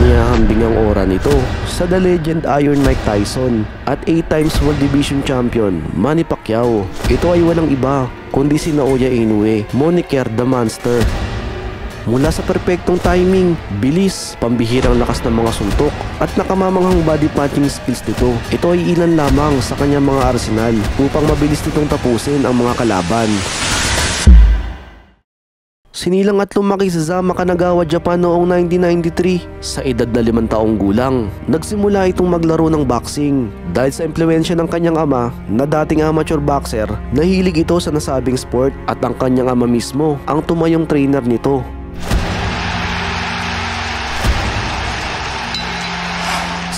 inihahambing ang aura nito sa The Legend Iron Mike Tyson at 8 times World Division Champion Manny Pacquiao. Ito ay walang iba kundi si Naoya Inoue, moniker The Monster. Mula sa perpektong timing, bilis, pambihirang lakas ng mga suntok at nakamamanghang body punching skills nito, ito ay ilan lamang sa kanyang mga arsenal upang mabilis nitong tapusin ang mga kalaban. Sinilang at lumaki sa Zama, Kanagawa, Japan noong 1993. Sa edad na 5 taong gulang, nagsimula itong maglaro ng boxing. Dahil sa impluwensya ng kanyang ama na dating amateur boxer, nahilig ito sa nasabing sport at ang kanyang ama mismo ang tumayong trainer nito.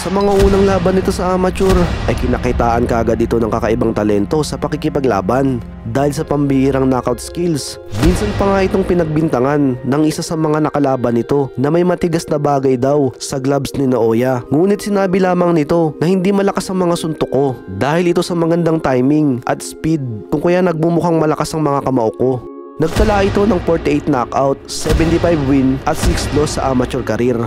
Sa mga unang laban nito sa amateur ay kinakitaan kaagad ito ng kakaibang talento sa pakikipaglaban dahil sa pambihirang knockout skills. Minsan pa nga itong pinagbintangan ng isa sa mga nakalaban nito na may matigas na bagay daw sa gloves ni Naoya. Ngunit sinabi lamang nito na hindi malakas ang mga suntok ko dahil ito sa magandang timing at speed, kung kaya nagbumukhang malakas ang mga kamao ko. Nagtala ito ng 48 knockout, 75 win at 6 loss sa amateur career.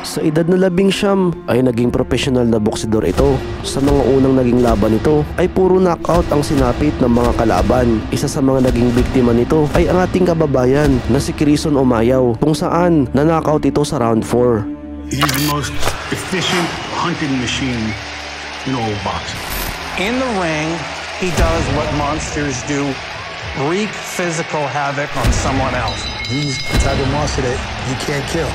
Sa edad na 19 ay naging professional na boksidor ito. Sa mga unang naging laban nito ay puro knockout ang sinapit ng mga kalaban. Isa sa mga naging biktima nito ay ang ating kababayan na si Quezon Omayaw, kung saan na-knockout ito sa round 4. He's the most efficient hunting machine in all boxing. In the ring, he does what monsters do, wreak physical havoc on someone else. He's the type of monster that you can't kill.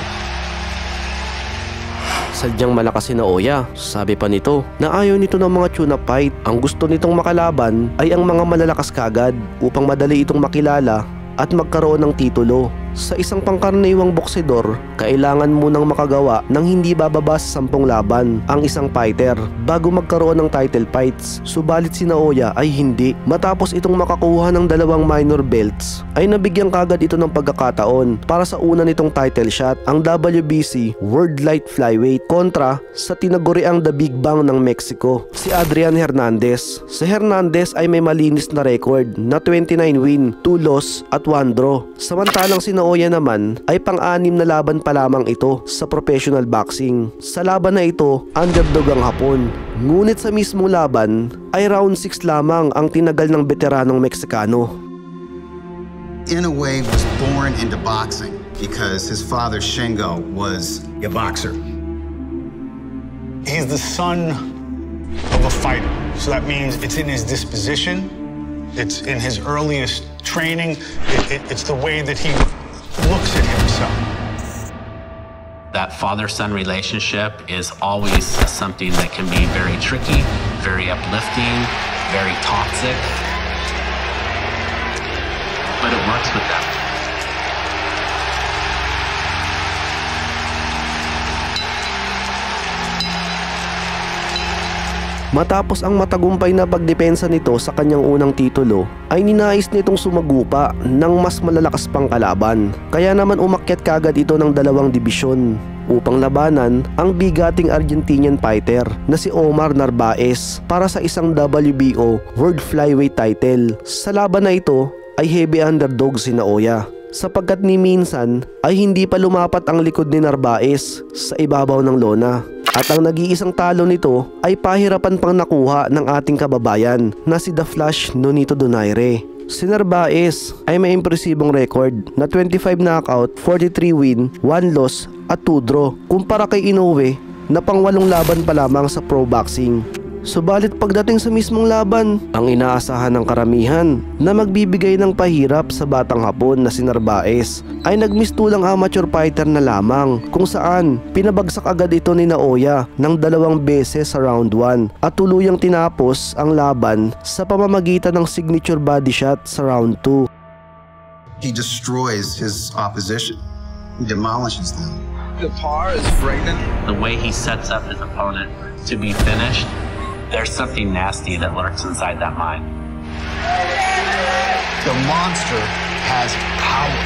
Sadyang malakas si Naoya. Sabi pa nito na ayaw nito ng mga tune-up fight. Ang gusto nitong makalaban ay ang mga malalakas kagad upang madali itong makilala at magkaroon ng titulo. Sa isang pangkaraniwang boksidor, kailangan munang makagawa ng hindi bababa sa 10 laban ang isang fighter bago magkaroon ng title fights. Subalit si Naoya ay hindi. Matapos itong makakuha ng 2 minor belts, ay nabigyan kagad ito ng pagkakataon para sa una nitong title shot, ang WBC World Light Flyweight kontra sa tinaguriang The Big Bang ng Mexico, si Adrian Hernandez. Si Hernandez ay may malinis na record na 29 win, 2 loss at 1 draw. Samantalang si Naoya naman ay pang-6 na laban pa lamang ito sa professional boxing. Sa laban na ito, underdog ang Hapon. Ngunit sa mismong laban ay round 6 lamang ang tinagal ng veteranong Meksikano. Inoue was born into boxing because his father Shingo was a boxer. He's the son of a fighter, so that means it's in his disposition, it's in his earliest training, it's the way that he looks at himself. That father-son relationship is always something that can be very tricky, very uplifting, very toxic, but it works with them. Matapos ang matagumpay na pagdepensa nito sa kanyang unang titulo, ay ninais nitong sumagupa ng mas malalakas pang kalaban. Kaya naman umakyat kagad ito ng 2 dibisyon upang labanan ang bigating Argentinian fighter na si Omar Narvaez para sa isang WBO World Flyweight title. Sa laban na ito ay heavy underdog si Naoya, sapagkat ni minsan ay hindi pa lumapat ang likod ni Narvaez sa ibabaw ng lona. At ang nag-iisang talo nito ay pahirapan pang nakuha ng ating kababayan na si The Flash Nonito Donaire. Si Narvaez ay may impresibong record na 25 knockout, 43 win, 1 loss at 2 draw kumpara kay Inoue na pang 8 laban pa lamang sa pro boxing. Subalit pagdating sa mismong laban, ang inaasahan ng karamihan na magbibigay ng pahirap sa batang Hapon na si Narvaez ay nagmistulang amateur fighter na lamang, kung saan pinabagsak agad ito ni Naoya ng 2 beses sa round 1 at tuluyang tinapos ang laban sa pamamagitan ng signature body shot sa round 2. He destroys his opposition. He demolishes them. The par is frightening. The way he sets up his opponent to be finished, there's something nasty that lurks inside that mind. The monster has power.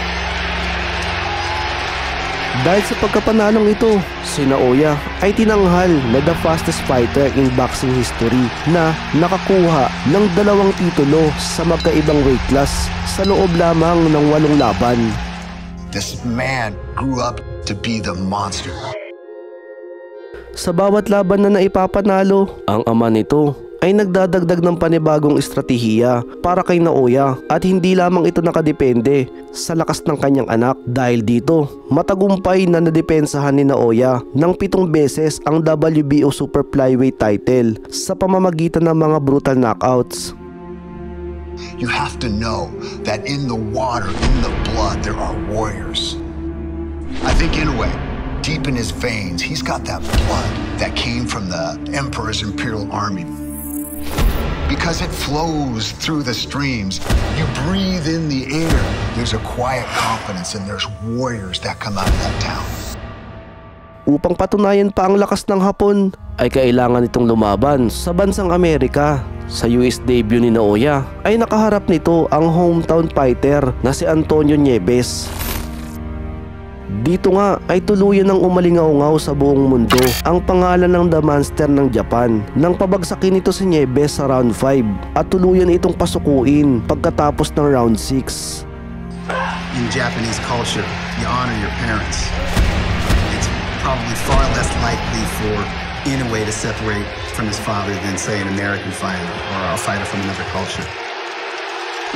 Dahil sa pagkapanalong ito, si Naoya ay tinanghal na the fastest fighter in boxing history na nakakuha ng 2 titulo sa magkaibang weight class sa loob lamang ng 8 laban. This man grew up to be the monster. Sa bawat laban na naipapanalo, ang ama nito ay nagdadagdag ng panibagong estratehiya para kay Naoya at hindi lamang ito nakadepende sa lakas ng kanyang anak. Dahil dito, matagumpay na nadepensahan ni Naoya ng 7 beses ang WBO Super Flyweight title sa pamamagitan ng mga brutal knockouts. You have to know that in the water, in the blood, there are warriors. I think Inoue, deep in his veins, he's got that blood that came from the Emperor's Imperial Army. Because it flows through the streams, you breathe in the air. There's a quiet confidence and there's warriors that come out of that town. Upang patunayan pa ang lakas ng Hapon, ay kailangan itong lumaban sa bansang Amerika. Sa US debut ni Naoya ay nakaharap nito ang hometown fighter na si Antonio Nieves. Dito nga ay tuluyan ng umalingaw-ngaw sa buong mundo ang pangalan ng The Monster ng Japan nang pabagsakin ito si Nieves sa round 5 at tuluyan itong pasukuin pagkatapos ng round 6. In Japanese culture, you honor your parents. It's probably far less likely for Inoue to separate from his father than, say, an American fighter or a fighter from another culture.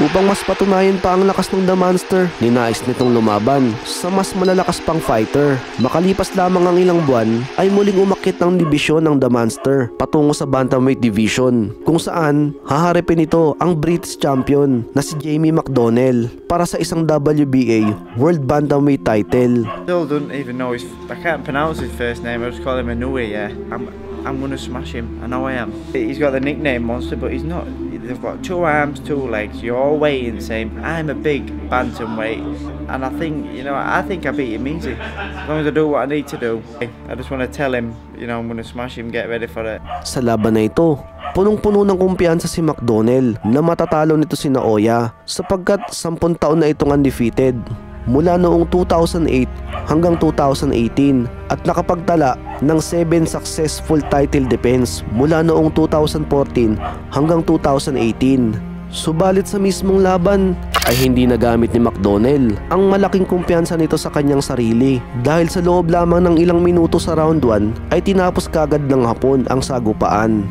Upang mas patunayan pa ang lakas ng The Monster, ninais nitong lumaban sa mas malalakas pang fighter. Makalipas lamang ang ilang buwan, ay muling umakyat ng dibisyon ng The Monster patungo sa Bantamweight Division, kung saan haharapin nito ang British champion na si Jamie McDonnell para sa isang WBA World Bantamweight title. Still don't even know I can't pronounce his first name. I just call him Inoue. Yeah, I'm gonna smash him. I know I am. He's got the nickname Monster, but he's not. They've got 2 arms, 2 legs. You're all weighing the same. I'm a big bantamweight, and I think I beat him easy. As long as I do what I need to do. I just want to tell him, I'm gonna smash him. Get ready for it. Sa laban na ito, punong-puno ng kumpiyansa si McDonnell na matatalo nito si Naoya sapagkat 10 taon na itong undefeated mula noong 2008 hanggang 2018 at nakapagtala ng 7 successful title defense mula noong 2014 hanggang 2018. Subalit sa mismong laban ay hindi nagamit ni McDonnell ang malaking kumpiyansa nito sa kanyang sarili dahil sa loob lamang ng ilang minuto sa round 1 ay tinapos kagad ng Hapon ang sagupaan.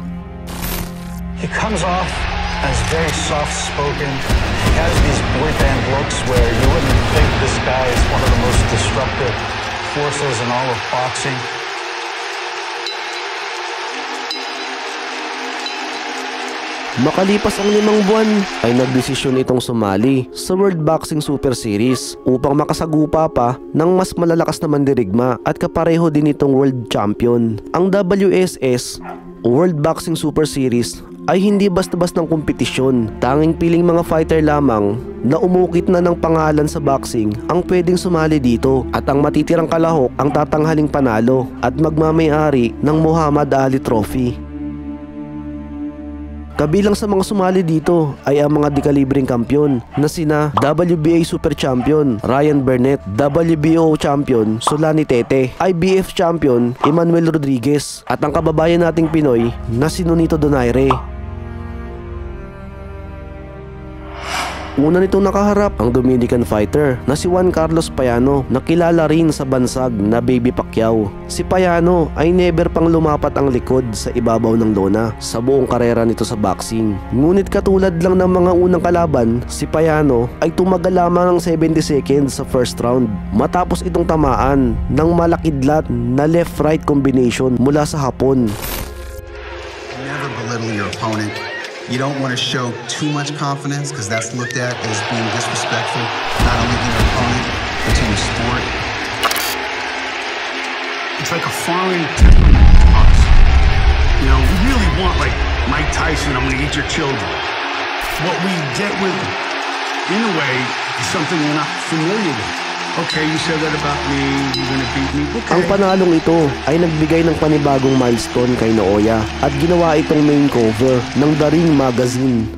He comes off as very soft-spoken. He has these boy-band looks where you wouldn't think this guy is one of the most disruptive forces in all of boxing. Makalipas ang 5 buwan ay nagdesisyon itong sumali sa World Boxing Super Series upang makasagupa pa ng mas malalakas na mandirigma at kapareho din itong World Champion. Ang WSS World Boxing Super Series ay hindi basta-bastang kompetisyon. Tanging piling mga fighter lamang na umukit na ng pangalan sa boxing ang pwedeng sumali dito at ang matitirang kalahok ang tatanghaling panalo at magmamay-ari ng Muhammad Ali Trophy. Kabilang sa mga sumali dito ay ang mga dekalibreng kampiyon na sina WBA Super Champion Ryan Burnett, WBO Champion Solani Tete, IBF Champion Emmanuel Rodriguez at ang kababayan nating Pinoy na si Nonito Donaire. Una nitong nakaharap ang Dominican fighter na si Juan Carlos Payano na kilala rin sa bansag na Baby Pacquiao. Si Payano ay never pang lumapat ang likod sa ibabaw ng lona sa buong karera nito sa boxing. Ngunit katulad lang ng mga unang kalaban, si Payano ay tumagal lamang ng 70 seconds sa first round matapos itong tamaan ng malakidlat na left-right combination mula sa Hapon. Never belittle your opponent. You don't want to show too much confidence because that's looked at as being disrespectful, not only to your opponent, but to your sport. It's like a foreign temperament to us. We really want, like Mike Tyson, I'm going to eat your children. What we get with Inoue is something we're not familiar with. Okay, you said that about me, you're gonna beat me. Okay. Ang panalong ito ay nagbigay ng panibagong milestone kay Naoya at ginawa itong main cover ng The Ring magazine.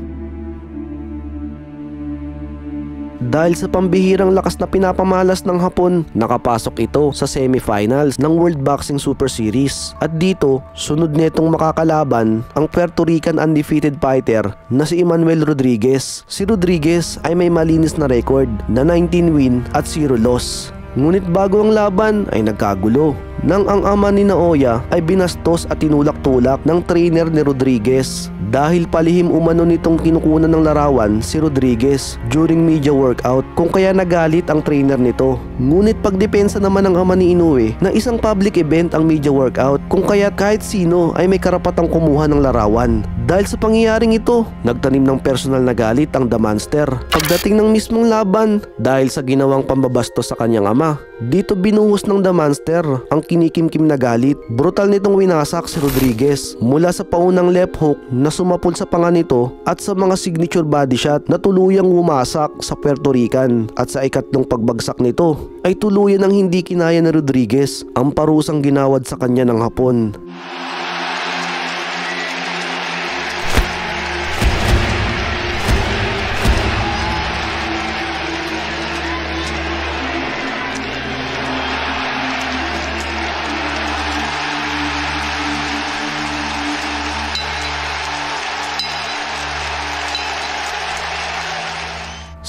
dahil sa pambihirang lakas na pinapamalas ng Hapon, nakapasok ito sa semifinals ng World Boxing Super Series. At dito, sunod nitong makakalaban ang Puerto Rican undefeated fighter na si Emmanuel Rodriguez. Si Rodriguez ay may malinis na record na 19 win at 0 loss. Ngunit bago ang laban ay nagkagulo nang ang ama ni Naoya ay binastos at tinulak-tulak ng trainer ni Rodriguez dahil palihim umano nitong kinukunan ng larawan si Rodriguez during media workout, kung kaya nagalit ang trainer nito. Ngunit pagdepensa naman ng ama ni Inoue na isang public event ang media workout, kung kaya kahit sino ay may karapatang kumuha ng larawan. Dahil sa pangyayaring ito, nagtanim ng personal na galit ang The Monster pagdating ng mismong laban dahil sa ginawang pambabastos sa kanyang ama. Dito binuhos ng The Monster ang kinikimkim na galit. Brutal nitong winasak si Rodriguez mula sa paunang left hook na sumapul sa panga nito at sa mga signature body shot na tuluyang wumasak sa Puerto Rican. At sa ikatlong pagbagsak nito ay tuluyan ng hindi kinaya ni Rodriguez ang parusang ginawad sa kanya ng Hapon.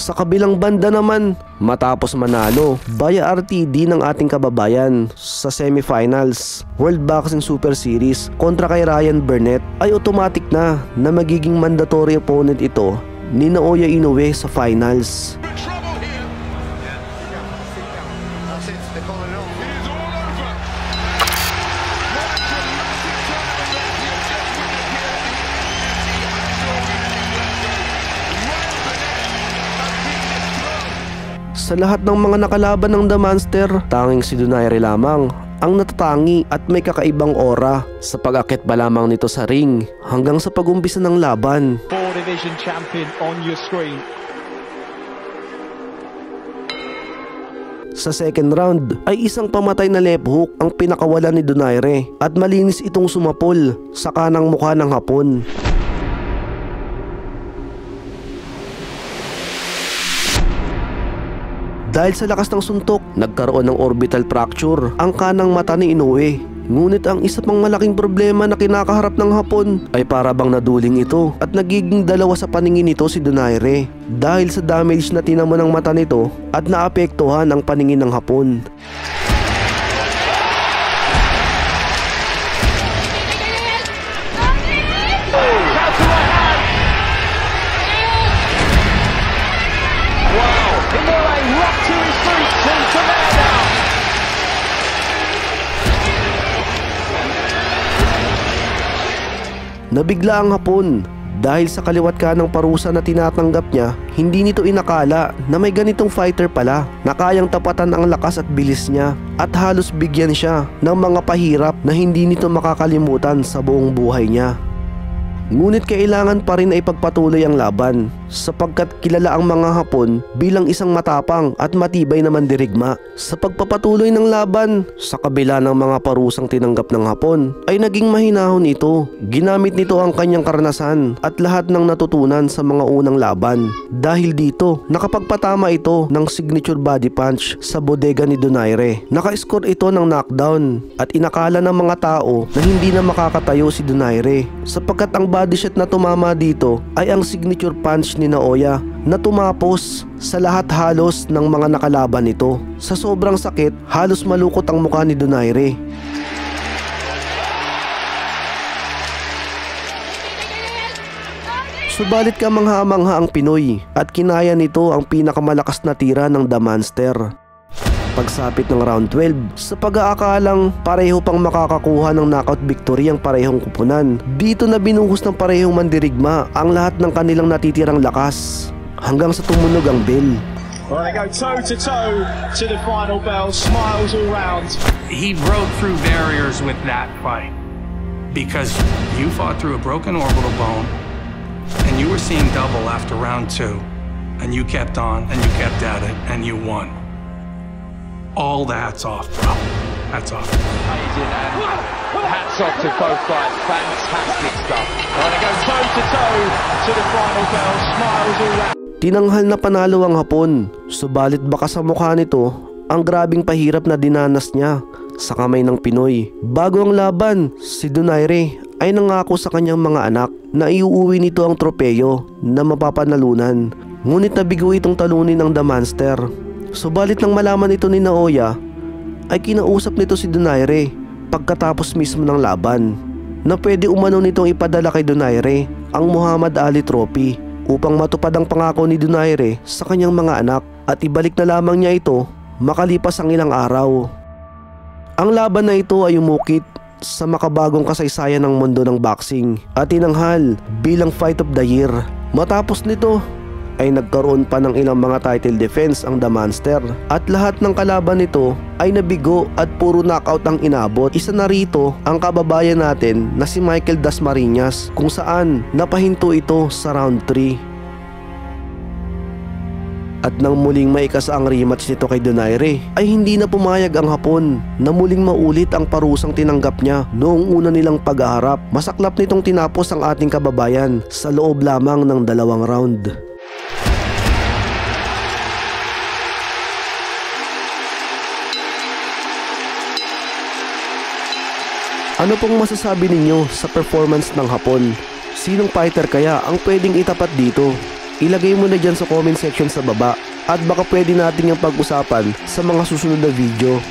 Sa kabilang banda naman, matapos manalo via RTD ng ating kababayan sa semifinals World Boxing Super Series kontra kay Ryan Burnett, ay automatic na magiging mandatory opponent ito ni Naoya Inoue sa finals. Sa lahat ng mga nakalaban ng The Monster, tanging si Donaire lamang ang natatangi at may kakaibang aura sa pag-akit pa lamang nito sa ring hanggang sa pag-umpisa ng laban. 4 Division champion on your screen. Sa second round ay isang pamatay na left hook ang pinakawalan ni Donaire at malinis itong sumapol sa kanang mukha ng Hapon. Dahil sa lakas ng suntok, nagkaroon ng orbital fracture ang kanang mata ni Inoue. Ngunit ang isa pang malaking problema na kinakaharap ng Hapon ay para bang naduling ito at nagiging dalawa sa paningin nito si Donaire dahil sa damage na tinamo ng mata nito at naapektuhan ang paningin ng Hapon. Nabigla ang Hapon dahil sa kaliwat kanang parusa na tinatanggap niya. Hindi nito inakala na may ganitong fighter pala na kayang tapatan ang lakas at bilis niya at halos bigyan siya ng mga pahirap na hindi nito makakalimutan sa buong buhay niya. Ngunit kailangan pa rin ay pagpatuloy ang laban sapagkat kilala ang mga Hapon bilang isang matapang at matibay na mandirigma. Sa pagpapatuloy ng laban, sa kabila ng mga parusang tinanggap ng Hapon, ay naging mahinahon ito. Ginamit nito ang kanyang karanasan at lahat ng natutunan sa mga unang laban. Dahil dito, nakapagpatama ito ng signature body punch sa bodega ni Donaire. Naka-score ito ng knockdown at inakala ng mga tao na hindi na makakatayo si Donaire sapagkat ang body shot na tumama dito ay ang signature punch ni Naoya na tumapos sa lahat halos ng mga nakalaban nito. Sa sobrang sakit, halos malukot ang mukha ni Donaire. Subalit kamangha-mangha ang Pinoy at kinaya nito ang pinakamalakas na tira ng The Monster. Pagsapit ng round 12, sa pag-aakalang pareho pang makakakuha ng knockout victory ang parehong kupunan, dito na binuhos ng parehong mandirigma ang lahat ng kanilang natitirang lakas hanggang sa tumunog ang bell. Well, they go toe-to-toe to the final bell, smiles all round. He broke through barriers with that fight because you fought through a broken orbital bone and you were seeing double after round 2 and you kept on and you kept at it and you won. All the hats off, bro. Hats off. Hats off to both guys. Fantastic stuff. Well, they go toe-to-toe to the final bell, smiles all round. Tinanghal na panalo ang Hapon, subalit baka sa mukha nito ang grabing pahirap na dinanas niya sa kamay ng Pinoy. Bago ang laban, si Donaire ay nangako sa kanyang mga anak na iuuwi nito ang tropeyo na mapapanalunan. Ngunit nabigo itong talunin ng The Monster. Subalit nang malaman ito ni Naoya, ay kinausap nito si Donaire pagkatapos mismo ng laban na pwede umano nitong ipadala kay Donaire ang Muhammad Ali Trophy upang matupad ang pangako ni Donaire sa kanyang mga anak at ibalik na lamang niya ito makalipas ang ilang araw. Ang laban na ito ay umukit sa makabagong kasaysayan ng mundo ng boxing at tinanghal bilang Fight of the Year. Matapos nito ay nagkaroon pa ng ilang mga title defense ang The Monster at lahat ng kalaban nito ay nabigo at puro knockout ang inabot. Isa na rito ang kababayan natin na si Michael Dasmariñas kung saan napahinto ito sa round 3. At nang muling maikasa ang rematch nito kay Donaire ay hindi na pumayag ang Hapon na muling maulit ang parusang tinanggap niya noong una nilang pag-aharap. Masaklap nitong tinapos ang ating kababayan sa loob lamang ng 2 round. Ano pong masasabi ninyo sa performance ng Hapon? Sinong fighter kaya ang pwedeng itapat dito? Ilagay mo na dyan sa comment section sa baba at baka pwede natin yung pag-usapan sa mga susunod na video.